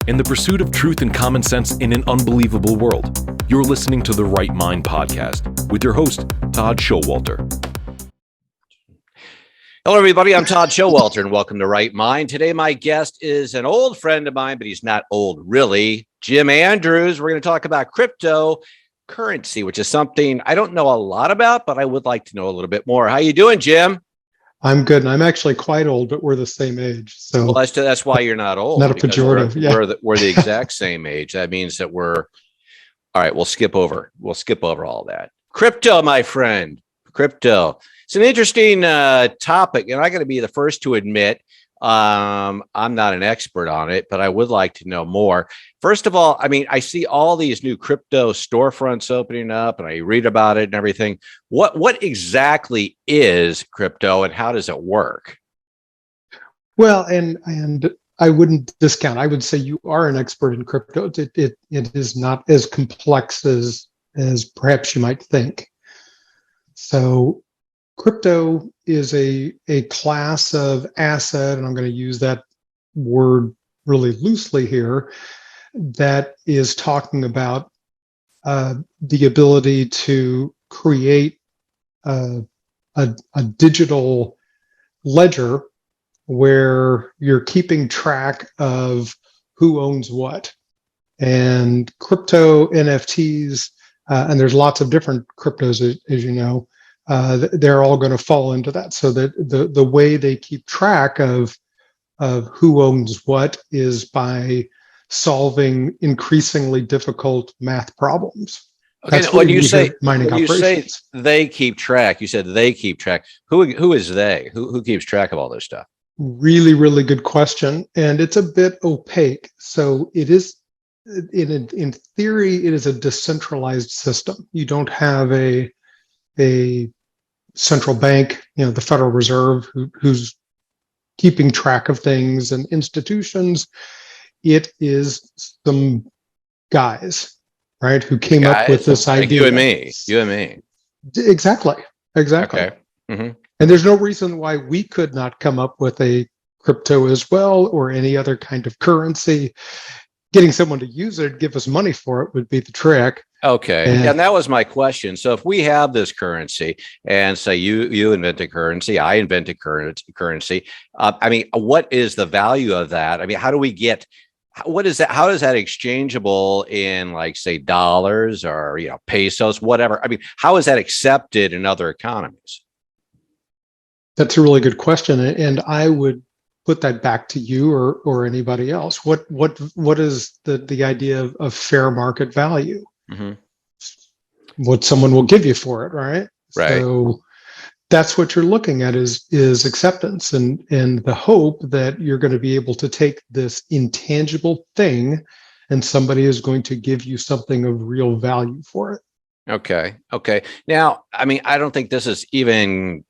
in the pursuit of truth and common sense in an unbelievable world. You're listening to the Right Mind podcast with your host, Todd Schowalter. Hello, everybody. I'm Todd Schowalter, and welcome to Right Mind. Today, my guest is an old friend of mine, but he's not old, really. Jim Andrews. We're going to talk about cryptocurrency, which is something I don't know a lot about, but I would like to know a little bit more. How you doing, Jim? I'm good, and I'm actually quite old, but we're the same age. So well, that's why you're not old. Not a pejorative. We're the exact same age. That means that we're all right. We'll skip over all that. Crypto, my friend. Crypto. It's an interesting topic, and I got to be the first to admit I'm not an expert on it, but I would like to know more. First of all, I mean, I see all these new crypto storefronts opening up, and I read about it and everything. What exactly is crypto, and how does it work? Well, and I wouldn't discount. I would say you are an expert in crypto. It is not as complex as perhaps you might think. So crypto is a class of asset, and I'm going to use that word really loosely here, that is talking about the ability to create a digital ledger where you're keeping track of who owns what. And crypto NFTs, and there's lots of different cryptos, as you know, they're all going to fall into that. So that the way they keep track of who owns what is by solving increasingly difficult math problems. Okay, when you say they keep track, you said they keep track. Who is they? Who keeps track of all this stuff? Really, really good question, and it's a bit opaque. So it is, in theory, it is a decentralized system. You don't have a central bank, the Federal Reserve, who's keeping track of things, and institutions. It is some guys, right, who came up with this idea. You and me. Exactly. Okay. Mm-hmm. And there's no reason why we could not come up with a crypto as well, or any other kind of currency. Getting someone to use it, give us money for it, would be the trick. Okay. And that was my question. So if we have this currency, and say you invented currency, I invented currency. I mean, what is the value of that? I mean, how is that exchangeable in, like, say, dollars or, pesos, whatever? I mean, how is that accepted in other economies? That's a really good question. And I would put that back to you or anybody else. What is the idea of fair market value? Mm-hmm. What someone will give you for it, right? Right. So that's what you're looking at is acceptance and the hope that you're going to be able to take this intangible thing and somebody is going to give you something of real value for it. Okay. Now, I mean, I don't think this is even,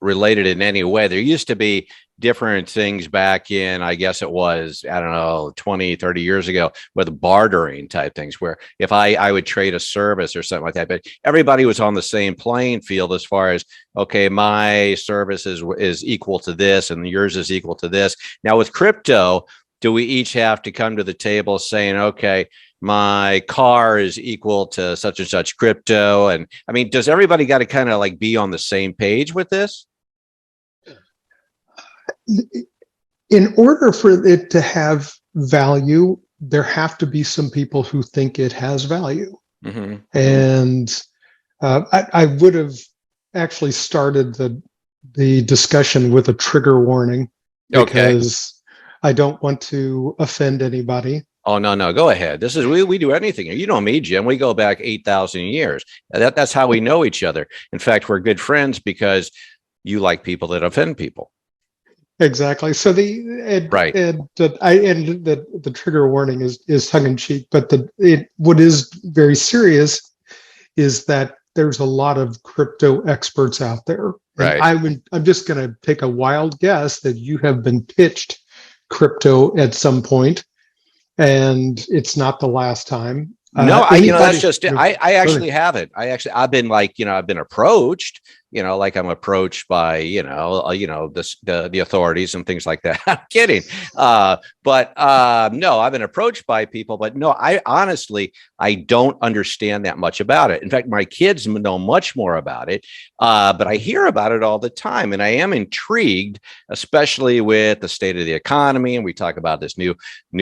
related in any way. There used to be different things back in, I guess it was, 20, 30 years ago, with bartering type things, where if I would trade a service or something like that, but everybody was on the same playing field as far as, okay, my service is equal to this and yours is equal to this. Now with crypto, do we each have to come to the table saying, okay, my car is equal to such and such crypto? And I mean, does everybody got to kind of like be on the same page with this? In order for it to have value, there have to be some people who think it has value. Mm-hmm. And I would have actually started the discussion with a trigger warning, because I don't want to offend anybody. Oh, no, go ahead. This is, we do anything. You know me, Jim. We go back 8,000 years. That's how we know each other. In fact, we're good friends because you like people that offend people. Exactly. So the trigger warning is tongue in cheek, but what is very serious is that there's a lot of crypto experts out there. Right. I'm just going to take a wild guess that you have been pitched crypto at some point, and it's not the last time. No, that's just it. I actually haven't. I've been approached, like I'm approached by, the authorities and things like that. I'm kidding. But no, I've been approached by people, but no, I don't understand that much about it. In fact, my kids know much more about it, but I hear about it all the time, and I am intrigued, especially with the state of the economy. And we talk about this new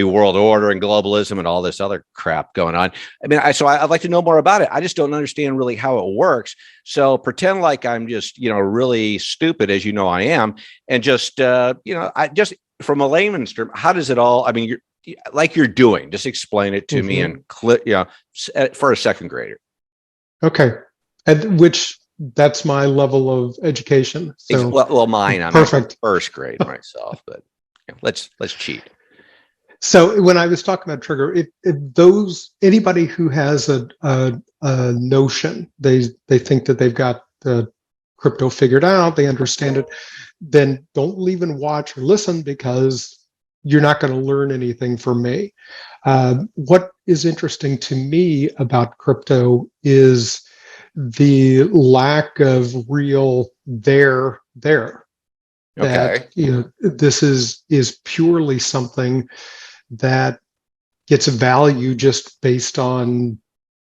world order and globalism and all this other crap going on. I mean, I'd like to know more about it. I just don't understand really how it works. So pretend like I'm just, really stupid, as I am, and just, I just, from a layman's term, how does it all? I mean, you're doing. Just explain it to me and for a second grader. Okay, that's my level of education. So well, mine. I'm perfect. First grade myself, but let's cheat. So when I was talking about trigger, if anybody who has a notion, they think that they've got the crypto figured out, they understand it, then don't leave and watch or listen, because you're not going to learn anything from me. What is interesting to me about crypto is the lack of real there. Okay. That this is purely something that gets a value just based on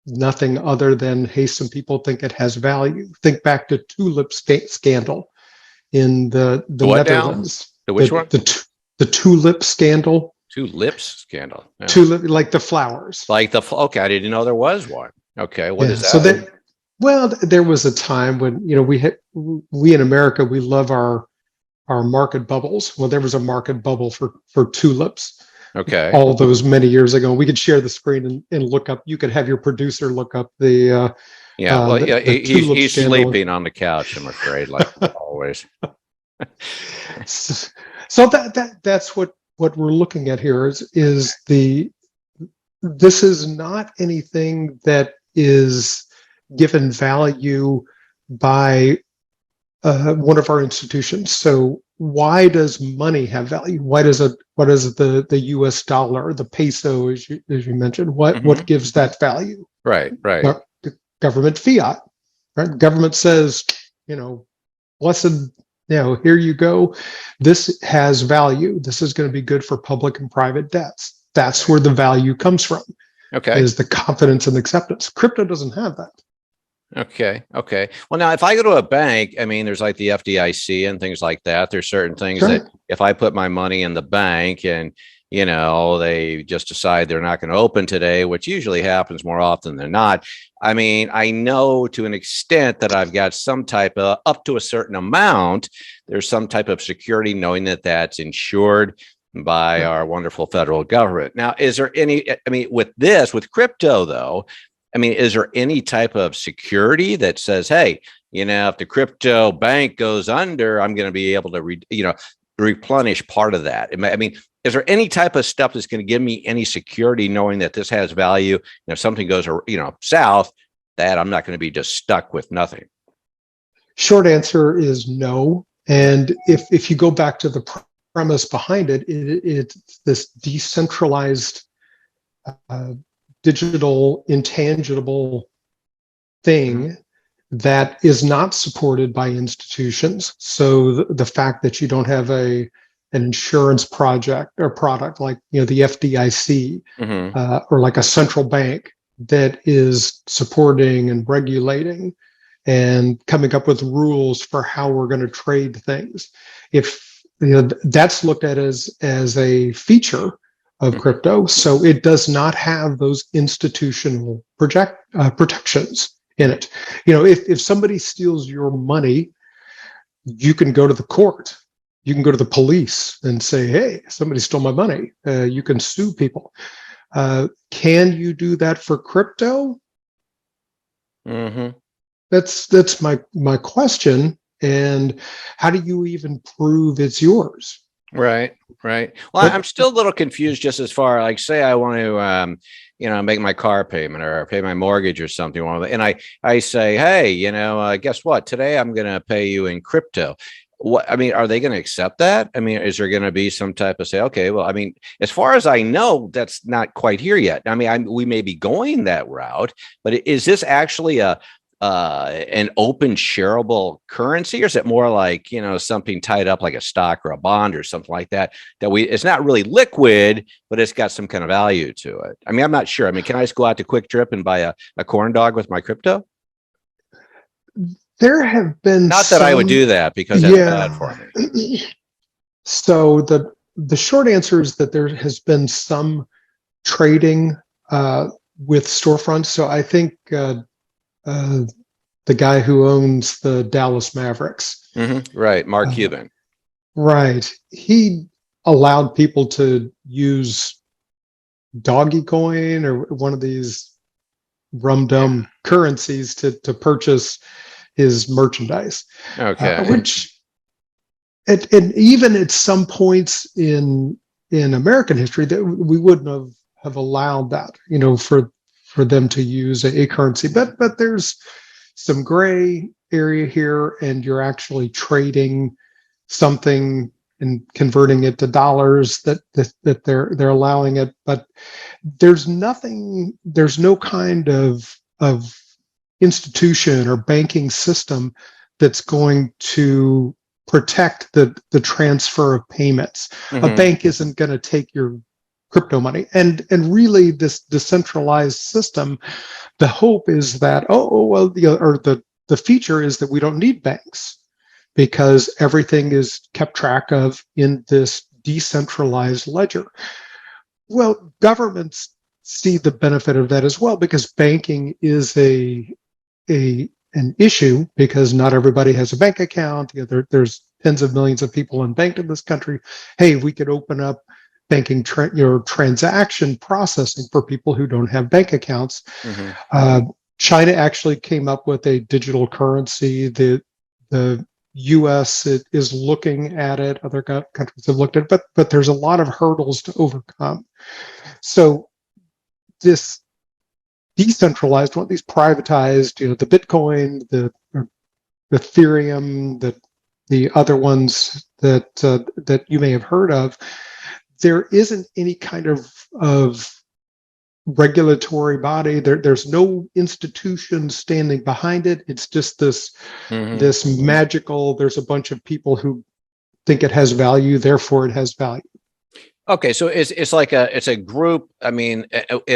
nothing other than, hey, some people think it has value. Think back to tulip scandal in the Netherlands. The which one? The tulip scandal. Tulips scandal. Yeah. Tulip, like the flowers. Okay, I didn't know there was one. Okay, what is that? So there was a time when we in America, we love our market bubbles. Well, there was a market bubble for tulips. Okay. All those many years ago. We could share the screen and look up. You could have your producer look up the. He's sleeping on the couch, I'm afraid, like always. So that's what we're looking at here is this is not anything that is given value by one of our institutions. So why does money have value? What is the US dollar, the peso, as you mentioned? What gives that value? Right. Government fiat. Right? Government says, blessed, here you go. This has value. This is going to be good for public and private debts. That's where the value comes from. Okay. Is the confidence and acceptance. Crypto doesn't have that. Okay. Well, now if I go to a bank, I mean, there's like the FDIC and things like that. There's certain things that if I put my money in the bank and, they just decide they're not going to open today, which usually happens more often than not. I mean, I know to an extent that I've got some type of, up to a certain amount, there's some type of security, knowing that that's insured by our wonderful federal government. Now, is there with crypto though, is there any type of security that says, hey, if the crypto bank goes under, I'm going to be able to, replenish part of that? Is there any type of stuff that's going to give me any security knowing that this has value? If something goes, south, that I'm not going to be just stuck with nothing? Short answer is no. And if you go back to the premise behind it, it's this decentralized digital intangible thing that is not supported by institutions. So the fact that you don't have an insurance project or product like the FDIC or like a central bank that is supporting and regulating and coming up with rules for how we're going to trade things, if that's looked at as a feature of crypto, so it does not have those institutional protections in it. If somebody steals your money, you can go to the court, you can go to the police and say, hey, somebody stole my money. You can sue people. Can you do that for crypto? That's my question. And how do you even prove it's yours? Right. Well, I'm still a little confused just as far, like, say I want to, make my car payment or pay my mortgage or something. And I say, hey, guess what? Today I'm going to pay you in crypto. Are they going to accept that? Is there going to be some type of say, okay, well, as far as I know, that's not quite here yet. We may be going that route, but is this actually an open shareable currency, or is it more like, something tied up like a stock or a bond or something like that, it's not really liquid, but it's got some kind of value to it? I mean, I'm not sure. I mean, can I just go out to Quick Trip and buy a corn dog with my crypto? There have been Not that I would do that, because that's bad for me. So the short answer is that there has been some trading with storefronts. So I think the guy who owns the Dallas Mavericks, right, Mark Cuban, right, he allowed people to use Doggy Coin or one of these rum-dum currencies to purchase his merchandise. Okay. Which, and even at some points in American history, that we wouldn't have allowed that, for them to use a currency. But there's some gray area here, and you're actually trading something and converting it to dollars that they're allowing it. But there's no kind of institution or banking system that's going to protect the transfer of payments. A bank isn't going to take your crypto money, and really this decentralized system, the hope is that the feature is that we don't need banks, because everything is kept track of in this decentralized ledger. Well, governments see the benefit of that as well, because banking is an issue, because not everybody has a bank account. There's tens of millions of people unbanked in this country. Hey, we could open up banking transaction processing for people who don't have bank accounts. China actually came up with a digital currency. The U.S. is looking at it. Other countries have looked at it, but there's a lot of hurdles to overcome. So this decentralized one, these privatized, the Bitcoin, the Ethereum, the other ones that you may have heard of, there isn't any kind of regulatory body. There's no institution standing behind it. It's just this magical. There's a bunch of people who think it has value, therefore it has value. Okay, so it's like it's a group. I mean,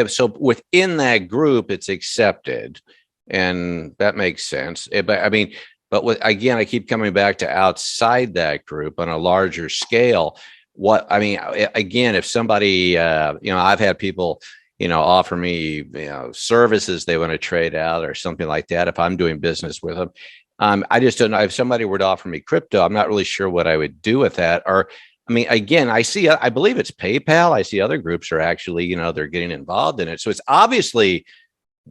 so within that group, it's accepted, and that makes sense. Again, I keep coming back to outside that group on a larger scale. Again, if somebody, I've had people, offer me, services they want to trade out or something like that. If I'm doing business with them, I just don't know. If somebody were to offer me crypto, I'm not really sure what I would do with that. Or, again, I believe it's PayPal. I see other groups are actually, they're getting involved in it. So it's obviously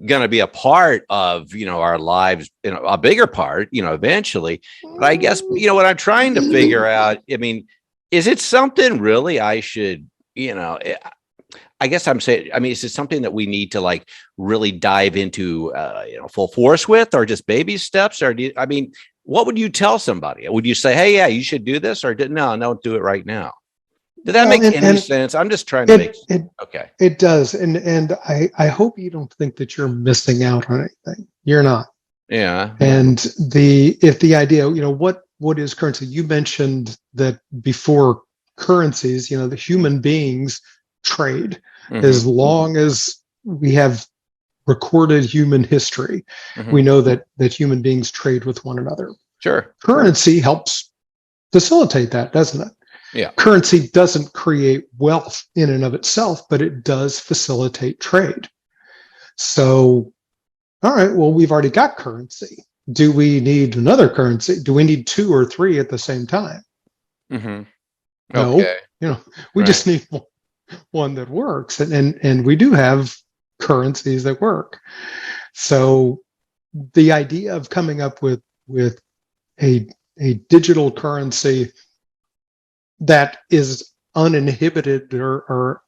going to be a part of, our lives, a bigger part, eventually. But I guess, what I'm trying to figure out, is it something really I should, I guess I'm saying, is it something that we need to really dive into, full force with, or just baby steps? Or what would you tell somebody? Would you say, hey, yeah, you should do this, or no, don't do it right now? Did that make any sense? I'm just trying to make it. Okay. It does. And I hope you don't think that you're missing out on anything. You're not. Yeah. And if the idea, what is currency? You mentioned that before currencies, the human beings trade. As long as we have recorded human history, we know that human beings trade with one another. Sure. Currency helps facilitate that, doesn't it? Yeah. Currency doesn't create wealth in and of itself, but it does facilitate trade. So, all right, well, we've already got currency. Do we need another currency? Do we need two or three at the same time? Okay. No, we just need one that works, and we do have currencies that work. So the idea of coming up with a digital currency that is uninhibited or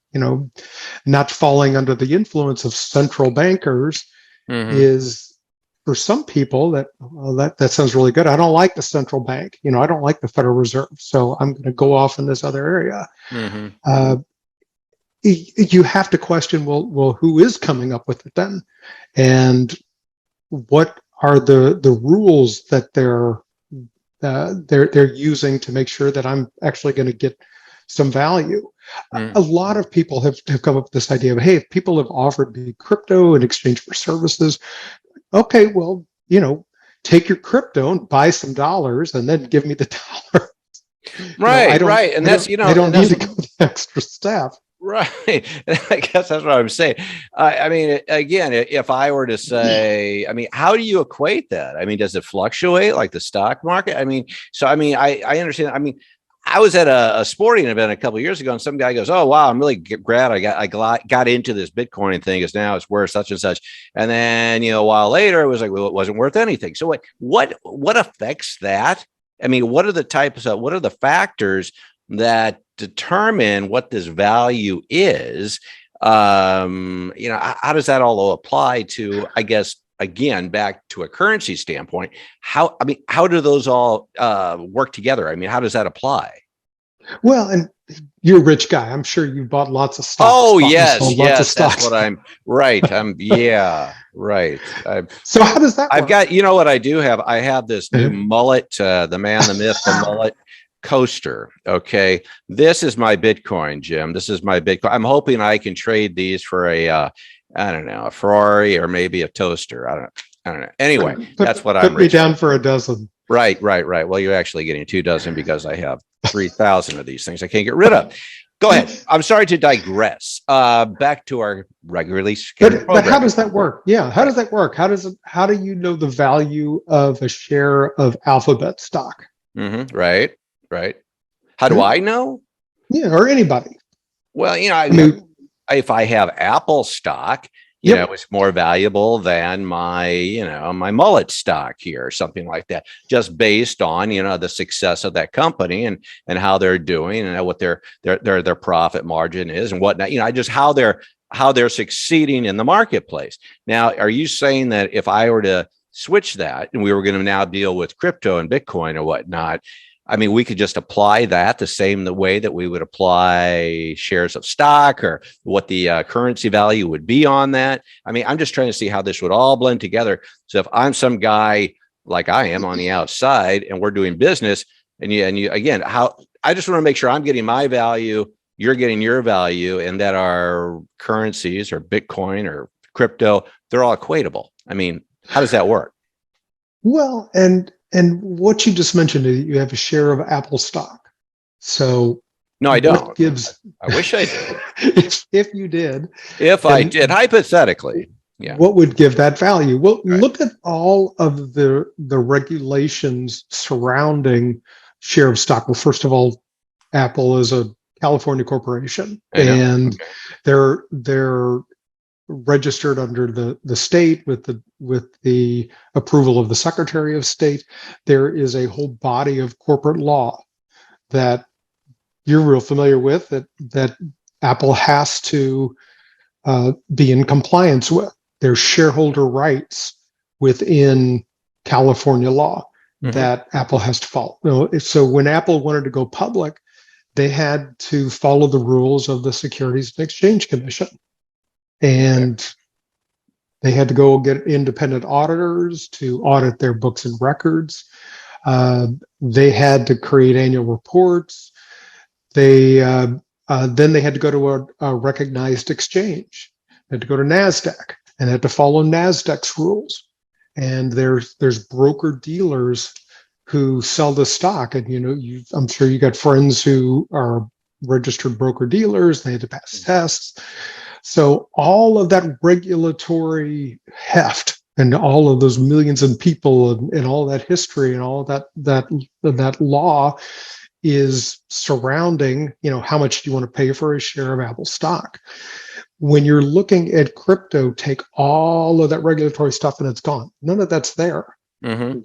not falling under the influence of central bankers is, for some people, that sounds really good. I don't like the central bank. I don't like the Federal Reserve, so I'm going to go off in this other area. You have to question, well, who is coming up with it then? And what are the rules that they're using to make sure that I'm actually going to get some value. A lot of people have come up with this idea of, hey, if people have offered me crypto in exchange for services, okay, well, take your crypto and buy some dollars and then give me the dollar. Right, right. And that's, I don't need to go the extra step. Right. I guess that's what I'm saying. I mean, again, if I were to say, I mean, how do you equate that? I mean, does it fluctuate like the stock market? I mean, I understand. I mean, I was at a sporting event a couple of years ago, and some guy goes, "Oh, wow, I'm really glad I got into this Bitcoin thing, because now it's worth such and such." And then, a while later, it was like, well, it wasn't worth anything. So what affects that? I mean, what are the factors that determine what this value is? How does that all apply to, I guess, again, back to a currency standpoint? How do those all work together? I mean, how does that apply? Well, and you're a rich guy. I'm sure you bought lots of stocks. Oh, yes, that's what I'm right. Yeah, right. So how does that work? I've got, what I do have? I have this new mullet, the man, the myth, the mullet coaster. Okay. This is my Bitcoin, Jim. This is my Bitcoin. I'm hoping I can trade these for a Ferrari, or maybe a toaster. I don't know. Anyway, that's what I'm put me down for a dozen. Right. Well, you're actually getting 2 dozen, because I have 3,000 of these things I can't get rid of. Go ahead. I'm sorry to digress. Back to our regularly scheduled but how does that work? Yeah. How does that work? How do you know the value of a share of Alphabet stock? Mm-hmm. Right. How do I know? Yeah, or anybody. Well, if I have Apple stock, it's more valuable than my mullet stock here, or something like that, just based on, the success of that company and how they're doing, and what their profit margin is and whatnot, just how they're succeeding in the marketplace. Now, are you saying that if I were to switch that and we were going to now deal with crypto and Bitcoin or whatnot, I mean, we could just apply that the way that we would apply shares of stock, or what the currency value would be on that? I mean, I'm just trying to see how this would all blend together. So if I'm some guy like I am on the outside, and we're doing business, and you again, I just want to make sure I'm getting my value, you're getting your value, and that our currencies, or Bitcoin or crypto, they're all equatable. I mean, how does that work? Well, and what you just mentioned, you have a share of Apple stock. So no, I don't. I wish I did. if you did. If I did, hypothetically. Yeah. What would give that value? Well, look at all of the regulations surrounding share of stock. Well, first of all, Apple is a California corporation, and they're registered under the state with the approval of the Secretary of State. There is a whole body of corporate law that you're real familiar with, that Apple has to be in compliance with. There's shareholder rights within California law that Apple has to follow. So when Apple wanted to go public, they had to follow the rules of the Securities and Exchange Commission. And they had to go get independent auditors to audit their books and records. They had to create annual reports. Then they had to go to a recognized exchange. They had to go to NASDAQ and had to follow NASDAQ's rules. And there's broker dealers who sell the stock. And I'm sure you got friends who are registered broker dealers. They had to pass tests. So all of that regulatory heft, and all of those millions of people, and all that history, and all that law is surrounding, how much do you want to pay for a share of Apple stock? When you're looking at crypto, take all of that regulatory stuff and it's gone. None of that's there. Mm-hmm.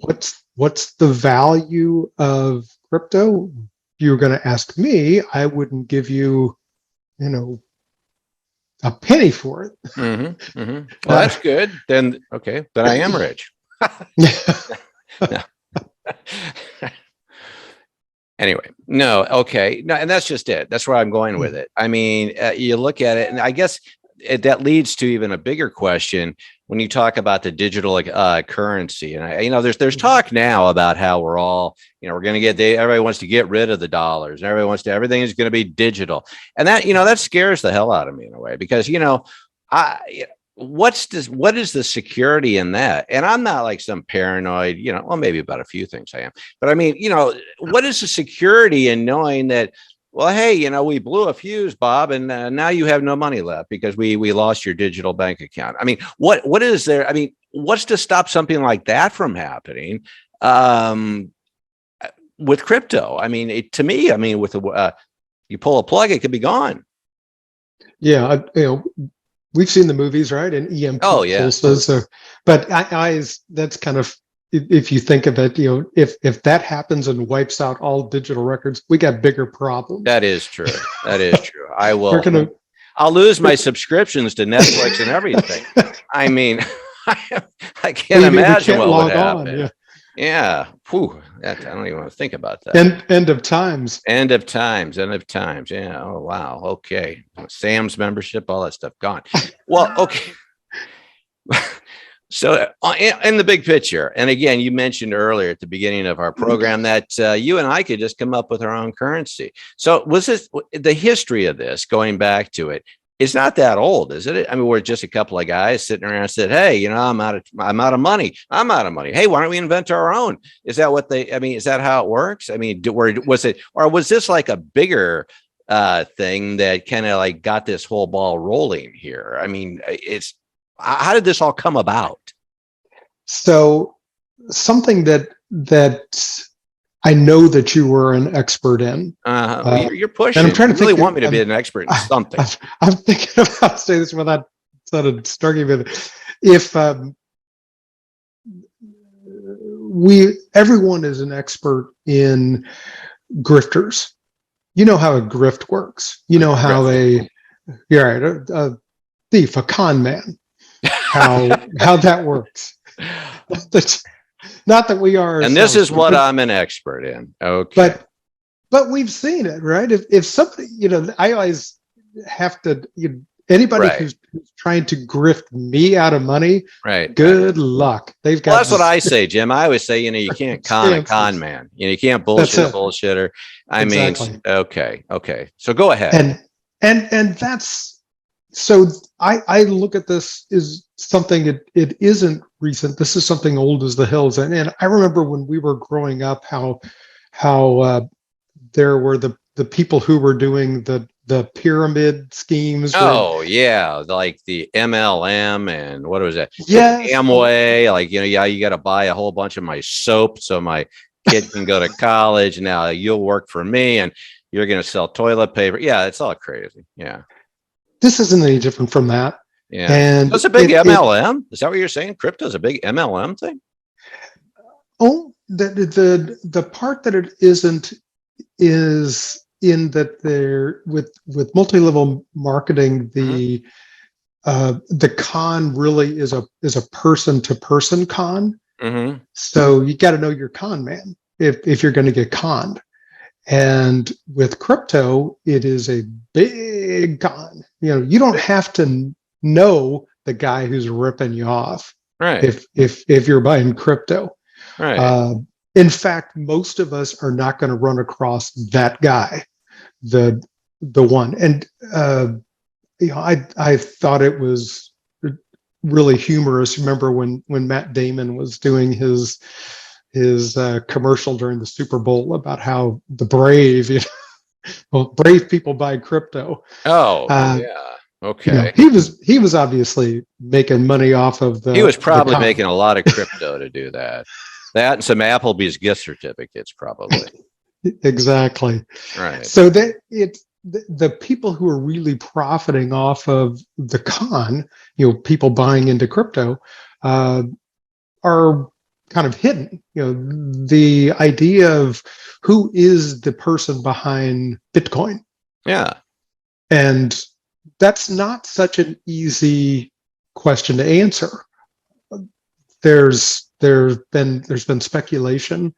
What's the value of crypto? You're going to ask me, I wouldn't give you, a penny for it. Mm-hmm, mm-hmm. Well, that's good. Then I am rich. Anyway, no, okay. No, and that's just it. That's where I'm going with it. I mean, you look at it, and I guess that leads to even a bigger question. when you talk about the digital currency, and there's talk now about how we're all, we're going to everybody wants to get rid of the dollars, and everything is going to be digital, and that scares the hell out of me in a way, because what is the security in that? And I'm not like some paranoid, well, maybe about a few things I am, but I mean, what is the security in knowing that, well, hey, we blew a fuse, Bob, and now you have no money left because we lost your digital bank account. I mean, what is there? I mean, what's to stop something like that from happening with crypto? I mean, to me, with you pull a plug, it could be gone. Yeah, we've seen the movies, right? And EMP pulses. So, but that's kind of, if you think of it, if that happens and wipes out all digital records, we got bigger problems. That is true. I will. I'll lose my subscriptions to Netflix and everything. I mean, I can't imagine what would happen. Yeah. Whew. I don't even want to think about that. End of times. End of times. Yeah. Oh, wow. Okay. Sam's membership, all that stuff gone. Well, okay. So in the big picture, and again, you mentioned earlier at the beginning of our program that you and I could just come up with our own currency. So was this the history of this, going back to it? It's not that old, is it? I mean, we're just a couple of guys sitting around and said, hey, I'm out of money. Hey, why don't we invent our own? Is that is that how it works? I mean, was this like a bigger thing that kind of like got this whole ball rolling here? I mean, how did this all come about? So something that I know that you were an expert in. You're pushing. And I'm trying to really want me to be an expert in something. I'm thinking about saying this without sort of starting with it. If everyone is an expert in grifters. You know how a grift works. You know how a thief, a con man. How that works. Not that we are. And this is what I'm an expert in. Okay. But we've seen it, right? If somebody, I always have to, anybody who's trying to grift me out of money, right? Good luck. They've got. Well, that's what I say, Jim. I always say, you can't con a con man. You can't bullshit a bullshitter. I mean, okay. So go ahead. And that's. So I look at this as something, it isn't recent. This is something old as the hills. And I remember when we were growing up, how there were the people who were doing the pyramid schemes. Oh, yeah. Like the MLM and what was that? Yeah. Amway. Like, you got to buy a whole bunch of my soap so my kid can go to college. Now you'll work for me and you're going to sell toilet paper. Yeah, it's all crazy. Yeah. This isn't any different from that. Yeah. And it's a big MLM. Is that what you're saying? Crypto is a big MLM thing? Oh, the part that it isn't is in that they're with multi-level marketing, the con really is a person to person con. Mm-hmm. So you got to know your con man if you're going to get conned. And with crypto, it is a big con. You don't have to know the guy who's ripping you off, right? If you're buying crypto, right? In fact, most of us are not going to run across that guy, the one. And I thought it was really humorous. Remember when Matt Damon was doing his commercial during the Super Bowl about how the brave, brave people buy crypto. Oh, yeah. Okay. He was obviously making money off of He was probably making a lot of crypto to do that. That and some Applebee's gift certificates, probably. Exactly. Right. So the people who are really profiting off of the con, people buying into crypto, are kind of hidden. The idea of who is the person behind Bitcoin. Yeah. And that's not such an easy question to answer. There's been speculation,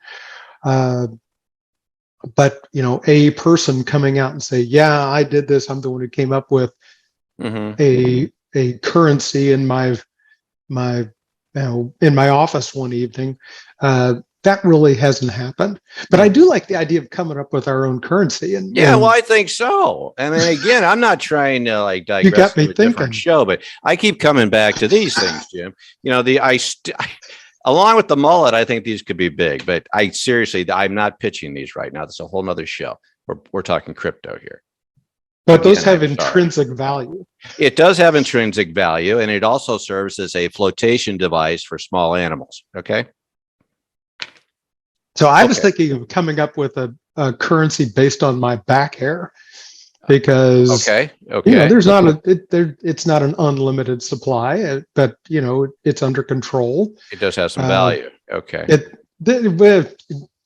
but a person coming out and say, yeah, I did this. I'm the one who came up with mm-hmm. a currency, and my in my office one evening. That really hasn't happened, but I do like the idea of coming up with our own currency. And well, I think so. I mean, again, I'm not trying to like you digress got me to a different thinking. show, but I keep coming back to these things, Jim. Along with the mullet, I think these could be big, but I'm not pitching these right now. That's a whole nother show. We're talking crypto here. But those have intrinsic value. It does have intrinsic value, and it also serves as a flotation device for small animals. Okay. So I was thinking of coming up with a currency based on my back hair, because there's not it's not an unlimited supply, but it's under control. It does have some value.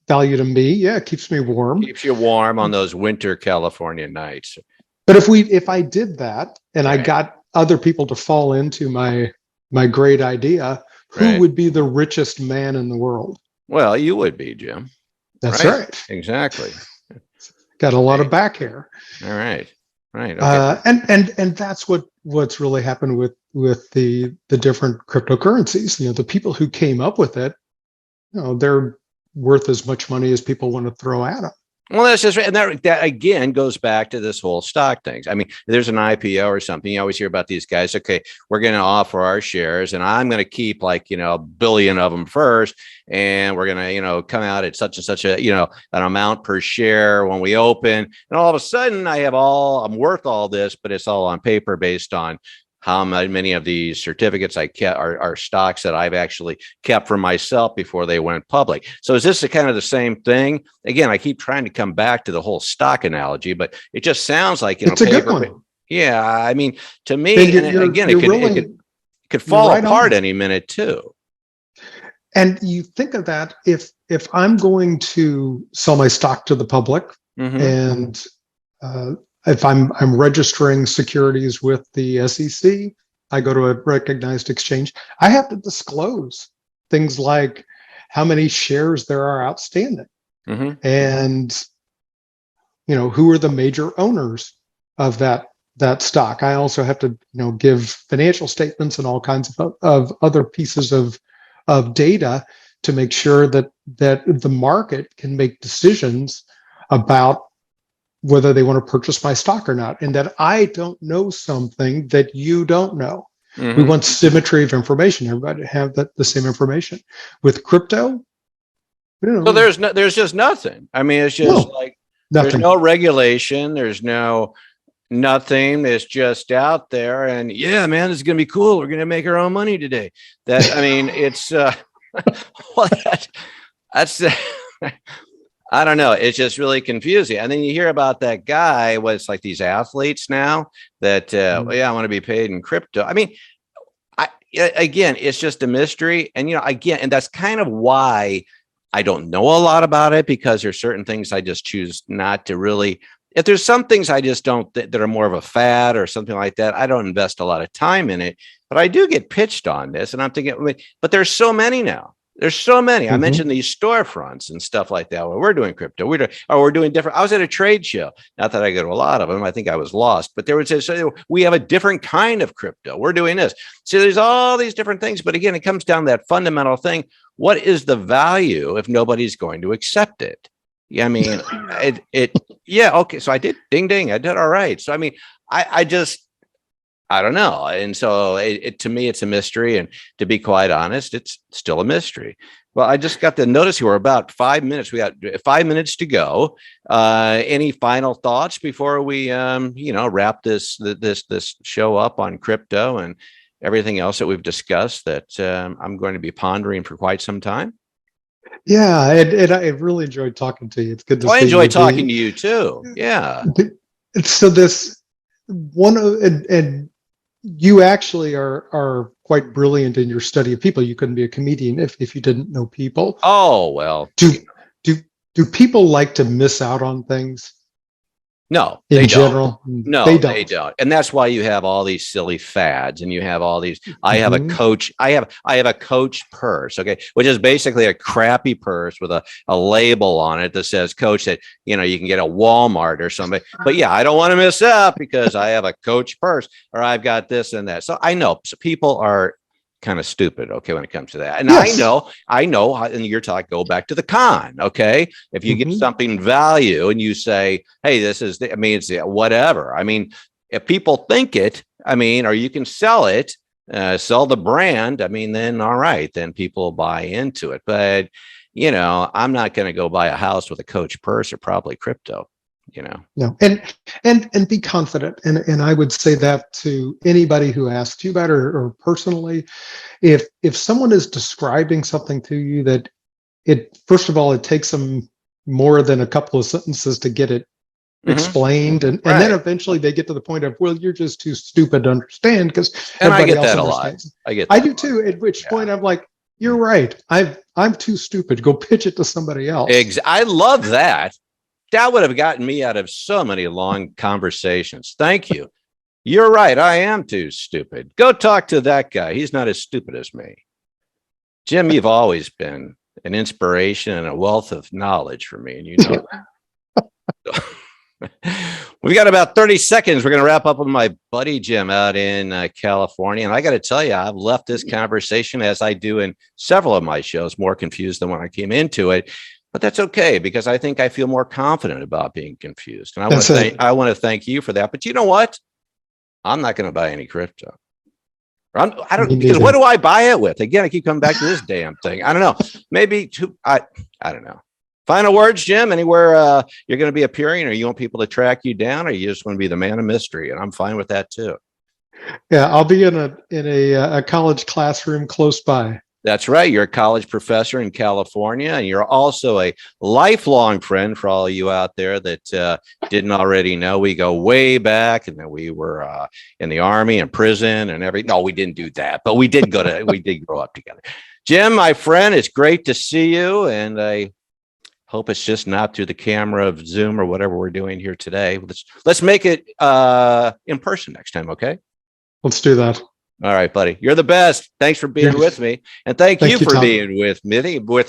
Value to me, it keeps me warm. Keeps you warm on those winter California nights. But if I did that and I got other people to fall into my great idea, who would be the richest man in the world? Well, you would be, Jim. That's right. Exactly. Got a lot of back hair. All right. Right. Okay. And that's what's really happened with the different cryptocurrencies. The people who came up with it, they're worth as much money as people want to throw at them. Well, that's just right. And that again goes back to this whole stock things. I mean, there's an IPO or something. You always hear about these guys. Okay, we're going to offer our shares, and I'm going to keep a billion of them first, and we're going to come out at such and such a an amount per share when we open, and all of a sudden I'm worth all this, but it's all on paper based on how many of these certificates I kept are stocks that I've actually kept for myself before they went public. So is this kind of the same thing? Again, I keep trying to come back to the whole stock analogy, but it just sounds like it's a good one. Yeah, I mean, to me, it could fall apart any minute too. And you think of that if I'm going to sell my stock to the public, and if I'm registering securities with the SEC, I go to a recognized exchange, I have to disclose things like how many shares there are outstanding, and who are the major owners of that stock. I also have to give financial statements and all kinds of other pieces of data to make sure that the market can make decisions about whether they want to purchase my stock or not, and that I don't know something that you don't know. We want symmetry of information. Everybody to have the same information. With crypto, so there's just nothing. I mean, it's just nothing. There's no regulation. There's nothing. It's just out there, and man, this is gonna be cool. We're gonna make our own money today. It's that's. I don't know. It's just really confusing. And then you hear about that guy, what's like these athletes now that, I want to be paid in crypto. I mean, again, it's just a mystery. And, and that's kind of why I don't know a lot about it, because there's certain things I just choose not to really. If there's some things I just don't that are more of a fad or something like that, I don't invest a lot of time in it. But I do get pitched on this, and I'm thinking, but there's so many now. There's so many. I mentioned these storefronts and stuff like that where we're doing crypto. We're doing different. I was at a trade show. Not that I go to a lot of them. I think I was lost, but there was we have a different kind of crypto. We're doing this. So there's all these different things. But again, it comes down to that fundamental thing. What is the value if nobody's going to accept it? I mean, okay. So I did ding, ding. I did all right. So, I mean, I don't know. And so to me, it's a mystery. And to be quite honest, it's still a mystery. Well, I just got the notice here. We're about 5 minutes. We got 5 minutes to go. Any final thoughts before we, wrap this show up on crypto and everything else that we've discussed that I'm going to be pondering for quite some time? Yeah, I really enjoyed talking to you. It's good to see you. I enjoy talking to you too. Yeah. So this one, and you actually are quite brilliant in your study of people. You couldn't be a comedian if you didn't know people. Oh, well. Do people like to miss out on things? No, in general, no, they don't. And that's why you have all these silly fads, and you have all these. I have a coach. I have a coach purse. Okay, which is basically a crappy purse with a label on it that says coach, that you can get at Walmart or something. But I don't want to miss out because I have a coach purse, or I've got this and that. So I know people are kind of stupid, okay, when it comes to that. And Yes. I know, and you're talking, go back to the con, okay? If you give something value and you say, hey, this is, it's whatever. I mean, if people think it, or you can sell it, sell the brand, then all right, then people buy into it. But, I'm not going to go buy a house with a Coach purse or probably crypto. No, and be confident. And I would say that to anybody who asks you about it or personally, if someone is describing something to you that first of all, it takes them more than a couple of sentences to get it explained. And then eventually they get to the point of, well, you're just too stupid to understand because everybody else understands. I do too. At which point I'm like, you're right. I'm too stupid. Go pitch it to somebody else. I love that. That would have gotten me out of so many long conversations. Thank you. You're right. I am too stupid. Go talk to that guy. He's not as stupid as me. Jim, you've always been an inspiration and a wealth of knowledge for me. And you know that. We got about 30 seconds. We're going to wrap up with my buddy Jim out in California. And I got to tell you, I've left this conversation, as I do in several of my shows, more confused than when I came into it. But that's okay, because I think I feel more confident about being confused. And I want to thank you for that. But you know what? I'm not going to buy any crypto. Because what do I buy it with? Again, I keep coming back to this damn thing. I don't know. Maybe I don't know. Final words, Jim, anywhere you're going to be appearing, or you want people to track you down, or you just want to be the man of mystery? And I'm fine with that too. Yeah, I'll be in a college classroom close by. That's right. You're a college professor in California, and you're also a lifelong friend for all of you out there that didn't already know. We go way back, and then we were in the Army and prison and everything. No, we didn't do that, but we did we did grow up together. Jim, my friend, it's great to see you, and I hope it's just not through the camera of Zoom or whatever we're doing here today. Let's make it in person next time, okay? Let's do that. All right, buddy. You're the best. Thanks for being with me. And thank you for Tom. being with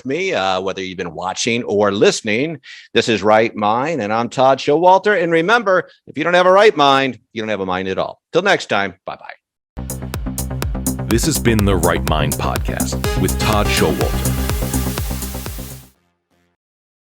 me, whether you've been watching or listening. This is Right Mind, and I'm Todd Schowalter. And remember, if you don't have a right mind, you don't have a mind at all. Till next time, bye-bye. This has been the Right Mind Podcast with Todd Schowalter.